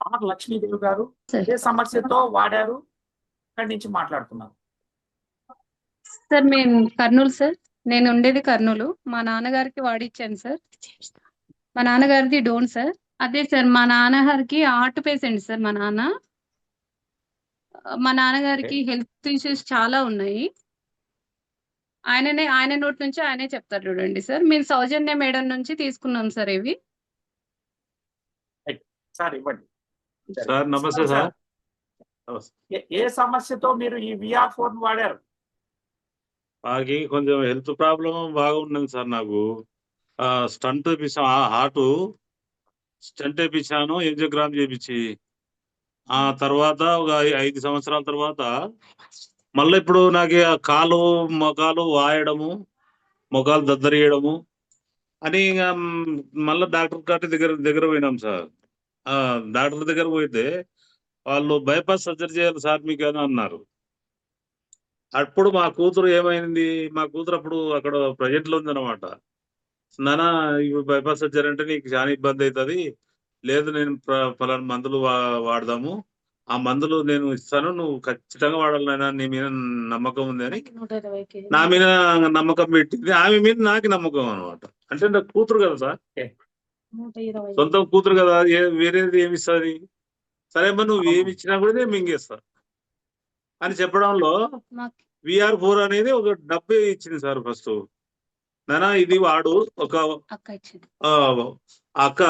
Armour Lakshmidevi గారు sir ఏ సమస్యతో వాడారు, ఇక్కడి నుంచి మాట్లాడుతున్నారు? సార్ మేము కర్నూలు సార్. నేను ఉండేది కర్నూలు. మా నాన్నగారికి వాడిచ్చాను సార్. మా నాన్నగారిది డోన్ సార్. అదే సార్ మా నాన్నగారికి హార్ట్ పేషెంట్ సార్. మా ఓకే. నాన్నగారికి హెల్త్ ఇష్యూస్ చాలా ఉన్నాయి. ఆయన నోటి నుంచి ఆయనే చెప్తారు చూడండి సార్. మేము సౌజన్య మేడం నుంచి తీసుకున్నాం సార్ ఇవి. రైట్. సార్ ఇవ్వండి. సార్ నమస్తే చెప్పండి సార్. సార్. ఏ సమస్యతో మీరు ఈ VR4 వాడారు? నాకు కొంచెం హెల్త్ ప్రాబ్లం బాగా ఉన్నది సార్. నాకు స్టంట్ వేపించాను, హార్ట్ స్టంట్ వేపించాను, యాంజియోగ్రామ్ చేపించి ఆ తర్వాత ఒక 5 సంవత్సరాల తర్వాత మళ్ళీ ఇప్పుడు నాకు ఆ కాలు మొఖాలు వాయడము, మొఖాలు దద్దరియడము అని మళ్ళీ డాక్టర్ గారి దగ్గర పోయినాం సార్. డాక్టర్ దగ్గర పోయితే వాళ్ళు బైపాస్ సర్జరీ చేయాలి సార్ మీకు అని అన్నారు. అప్పుడు మా కూతురు ఏమైంది, మా కూతురు అప్పుడు అక్కడ ప్రజెంట్ లో ఉందన్నమాట. నానా ఇప్పుడు బైపాస్ సర్జరీ అంటే నీకు చాలా ఇబ్బంది అవుతుంది, లేదు నేను పలానా మందులు వాడదాము, ఆ మందులు నేను ఇస్తాను, నువ్వు ఖచ్చితంగా వాడాలి నాయనా, నీ మీద నమ్మకం ఉంది అని నా మీద నమ్మకం పెట్టింది. ఆమె మీద నాకు నమ్మకం అనమాట. అంటే నా కూతురు కదా సార్, సొంత కూతురు కదా, వేరేది ఏమి ఇస్తుంది, సరే అమ్మా నువ్వు ఏమి ఇచ్చినా కూడా నేను మింగేస్తా అని చెప్పడంలో VR4 అనేది ఒక డబ్బే ఇచ్చింది సార్. ఫస్ట్ నానా ఇది వాడు, ఒక అక్క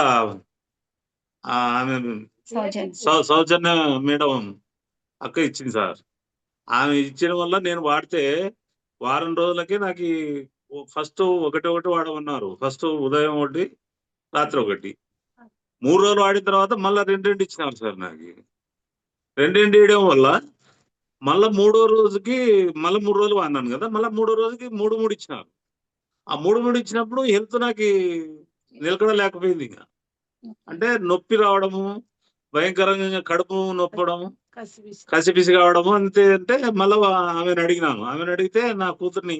ఆమె సౌజన్య మేడం అక్క ఇచ్చింది సార్. ఆమె ఇచ్చడం వల్ల నేను వాడితే వారం రోజులకి నాకు ఫస్ట్ ఒకటి వాడమన్నారు. ఫస్ట్ ఉదయం ఒకటి, రాత్రి ఒకటి. 3 రోజులు వాడిన తర్వాత మళ్ళీ 2 ఇచ్చినారు సార్. నాకు 2 ఇవ్వడం వల్ల మళ్ళా 3వ రోజుకి మళ్ళీ 3 రోజులు వాడినాను కదా, మళ్ళీ 3వ రోజుకి 3 ఇచ్చినారు. ఆ 3 ఇచ్చినప్పుడు హెల్త్ నాకు నిలకడలేకపోయింది. ఇంకా అంటే నొప్పి రావడము, భయంకరంగా కడుపు నొప్పడము, కసిపిసి కావడము అంతే. అంటే మళ్ళీ ఆమెను అడిగితే నా కూతుర్ని,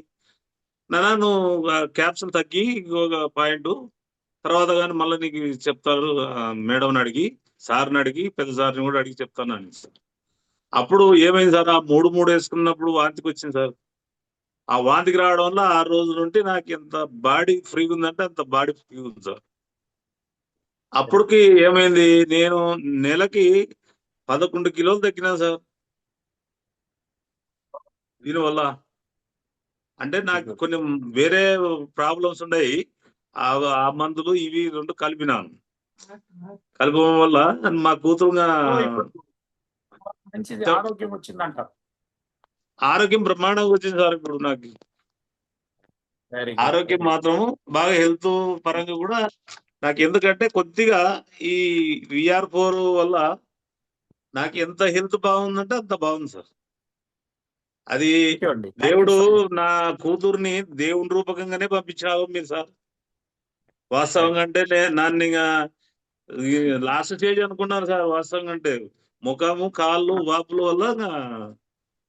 నానా నువ్వు క్యాప్సుల్ తగ్గి ఒక పాయింట్ తర్వాత కానీ మళ్ళీ నీకు చెప్తారు, మేడంని అడిగి, సార్ని అడిగి, పెద్ద సార్ని కూడా అడిగి చెప్తాను అని సార్. అప్పుడు ఏమైంది సార్, ఆ 3 వేసుకున్నప్పుడు వాంతికి వచ్చింది సార్. ఆ వాంతికి రావడం వల్ల 6 రోజుల నుండి నాకు ఎంత బాడీ ఫ్రీగా ఉందంటే అంత బాడీ ఫ్రీగా ఉంది సార్. అప్పటికి ఏమైంది, నేను నెలకి 11 కిలోలు తగ్గినా సార్ దీనివల్ల. అంటే నాకు కొన్ని వేరే ప్రాబ్లమ్స్ ఉన్నాయి, ఆ మందులు ఇవి 2 కలిపినాను. కలపడం వల్ల మా కూతురుగా మంచిది ఆరోగ్యం వచ్చిందంట. ఆరోగ్యం బ్రహ్మాండంగా వచ్చింది సార్. ఇప్పుడు నాకు ఆరోగ్యం మాత్రం బాగా హెల్త్ పరంగా కూడా నాకు, ఎందుకంటే కొద్దిగా ఈ VR4 వల్ల నాకు ఎంత హెల్త్ బాగుందంటే అంత బాగుంది సార్. అది దేవుడు నా కూతుర్ని దేవుని రూపకంగానే పంపించావు మీరు సార్. వాస్తవంగా అంటే నన్ను లాస్ట్ స్టేజ్ అనుకున్నారు సార్. వాస్తవంగా అంటే ముఖము కాళ్ళు వాపుల వల్ల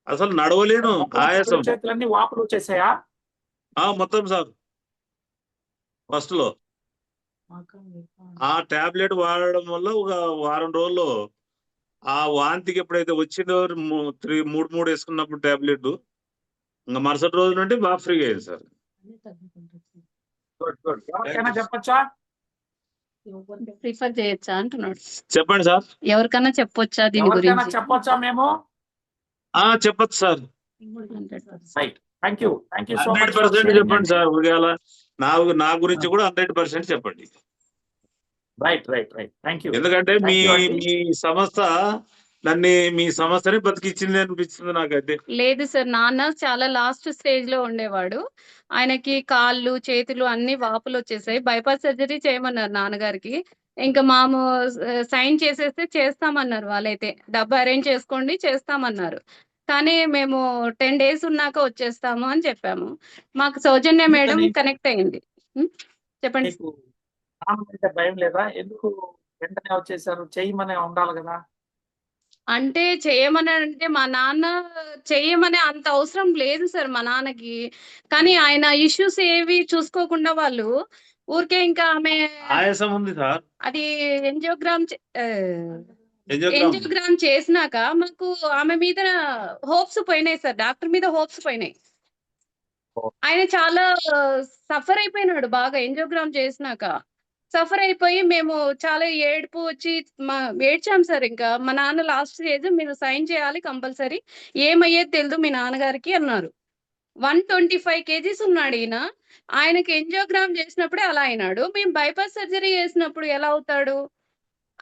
అసలు నడవలేను, ఆయాసం, చేతులన్నీ వాపులు వచ్చేసాయా? మొత్తం సార్. ఫస్ట్ లో ఆ టాబ్లెట్ వాడడం వల్ల ఒక వారం రోజుల్లో ఆ వాంతికి ఎప్పుడైతే వచ్చిందో 3 వేసుకున్నప్పుడు టాబ్లెట్, ఇంకా మరుసటి రోజు నుండి బాగా ఫ్రీగా అయింది సార్. ఎవరికైనా చెప్పొచ్చా? ప్రిఫర్ చేయొచ్చా అంటున్నాడు. చెప్పండి సార్. ఎవరికైనా చెప్పొచ్చా దీని గురించి? చెప్పొచ్చా? మేము చెప్పచ్చు sir. Thank you so much. 100% చెప్పండి సార్. నా గురించి కూడా 100% చెప్పండి. రైట్. Thank you. ఎందుకంటే మీ సంస్థ మీ సంస్థని బతికిచ్చింది అనిపిస్తుంది నాకైతే. లేదు సార్, నాన్న చాలా లాస్ట్ స్టేజ్ లో ఉండేవాడు. ఆయనకి కాళ్ళు చేతులు అన్ని వాపులు వచ్చేసాయి. బైపాస్ సర్జరీ చేయమన్నారు నాన్నగారికి. ఇంకా మాము సైన్ చేసేస్తే చేస్తామన్నారు వాళ్ళైతే. డబ్బు అరేంజ్ చేసుకోండి చేస్తామన్నారు. కానీ మేము 10 days ఉన్నాక వచ్చేస్తాము అని చెప్పాము. మాకు సౌజన్య మేడం కనెక్ట్ అయింది. చెప్పండి. భయం లేదా? ఎందుకు వెంటనే వచ్చేసారు? చేయమనే ఉండాలి కదా. అంటే చేయమని అంటే మా నాన్న చేయమనే అంత అవసరం లేదు సార్ మా నాన్నకి. కానీ ఆయన ఇష్యూస్ ఏవి చూసుకోకుండా వాళ్ళు ఊరికే ఇంకా ఆమె ఆయాసం ఉంది సార్, అది యాంజియోగ్రామ్ యాంజియోగ్రామ్ చేసినాక మాకు ఆమె మీద హోప్స్ పోయినాయి సార్. డాక్టర్ మీద హోప్స్ పోయినాయి. ఆయన చాలా సఫర్ అయిపోయినాడు బాగా యాంజియోగ్రామ్ చేసినాక. సఫర్ అయిపోయి మేము చాలా ఏడుపు వచ్చి ఏడ్చాం సార్. ఇంకా మా నాన్న లాస్ట్ స్టేజ్ మీరు సైన్ చేయాలి కంపల్సరీ, ఏమయ్యేది తెలియదు మీ నాన్నగారికి అన్నారు. 125 kgs ఉన్నాడు ఈయన. ఆయనకి యాంజియోగ్రామ్ చేసినప్పుడే అలా అయినాడు. మేము బైపాస్ సర్జరీ చేసినప్పుడు ఎలా అవుతాడు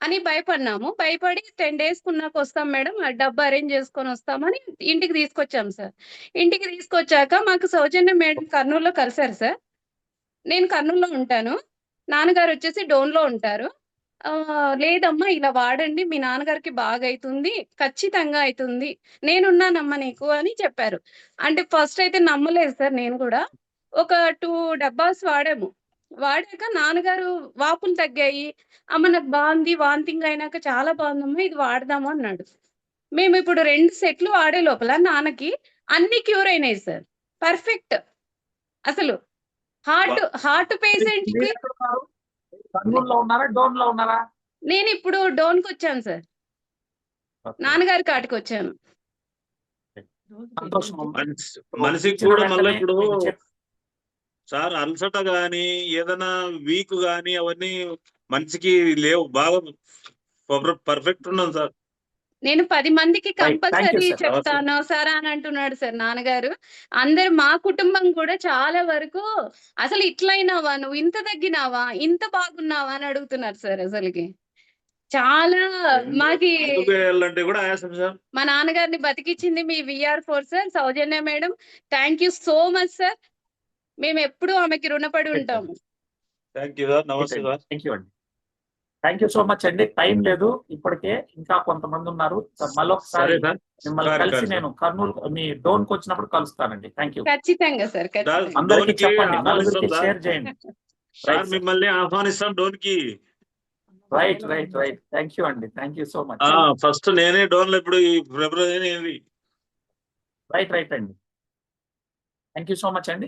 అని భయపడినాము. భయపడి 10 days కున్నాక వస్తాం మేడం, ఆ డబ్బు అరేంజ్ చేసుకొని వస్తామని ఇంటికి తీసుకొచ్చాం సార్. ఇంటికి తీసుకొచ్చాక మాకు సౌజన్య మేడం కర్నూలులో కలిశారు సార్. నేను కర్నూలులో ఉంటాను, నాన్నగారు వచ్చేసి డోన్లో ఉంటారు. లేదమ్మా ఇలా వాడండి, మీ నాన్నగారికి బాగా అవుతుంది, ఖచ్చితంగా అవుతుంది, నేనున్నానమ్మా నీకు అని చెప్పారు. అంటే ఫస్ట్ అయితే నమ్మలేదు సార్. నేను కూడా ఒక 2 డబ్బాస్ వాడాము. వాడాక నాన్నగారు వాపులు తగ్గాయి, అమ్మ నాకు బాగుంది, వాంతింగ్ అయినాక చాలా బాగుందమ్మా, ఇది వాడదాము అన్నాడు. మేము ఇప్పుడు 2 సెట్లు వాడే లోపల నాన్నకి అన్ని క్యూర్ అయినాయి సార్. పర్ఫెక్ట్. అసలు హార్ట్ పేషెంట్ కి కర్నూలులో ఉన్నారా, డోన్ లో ఉన్నారా? నేను ఇప్పుడు డోన్కి వచ్చాను సార్, నాన్నగారి కాటికి వచ్చాను. సంతోషం. మనిషికి కూడా మళ్ళీ ఇప్పుడు సార్ అలసట గాని ఏదైనా వీక్ గాని అవన్నీ మనిషికి లేవు, బాగా పర్ఫెక్ట్ ఉన్నాను సార్. నేను 10 మందికి కంపల్సరీ sir. చెప్తాను సార్ అని అంటున్నాడు సార్ నాన్నగారు. అందరు మా కుటుంబం కూడా చాలా వరకు అసలు ఇట్లయినావా, నువ్వు ఇంత తగ్గినావా, ఇంత బాగున్నావా అని అడుగుతున్నారు సార్. అసలుకి చాలా మాకి వెళ్ళాలంటే కూడా ఆయాసం సార్. మా నాన్నగారిని బతికిచ్చింది మీ VR4 sir, Soujanya madam. Thank you so much sir. మేము ఎప్పుడూ ఆమెకి రుణపడి ఉంటాము. Thank you sir. నమస్తే సార్. థ్యాంక్ యూ అండి. థ్యాంక్ యూ సో మచ్ అండి. టైం లేదు ఇప్పటికే, ఇంకా కొంతమంది ఉన్నారు. మళ్ళొకసారి మిమ్మల్ని కలిసి నేను కర్నూలు మీ డోన్ కి వచ్చినప్పుడు కలుస్తానండి. Thank you. ఖచ్చితంగా సార్. అందరికి చెప్పండి, నలుగురికి షేర్ చేయండి. సార్ మిమ్మల్ని ఆహ్వానిస్తాం డోన్ కి. రైట్. థ్యాంక్ యూ అండి. Thank you so much. First నేనే డోన్ లో ఇప్పుడు ఈ ఫిబ్రవరి. రైట్ అండి. థ్యాంక్ యూ సో మచ్ అండి.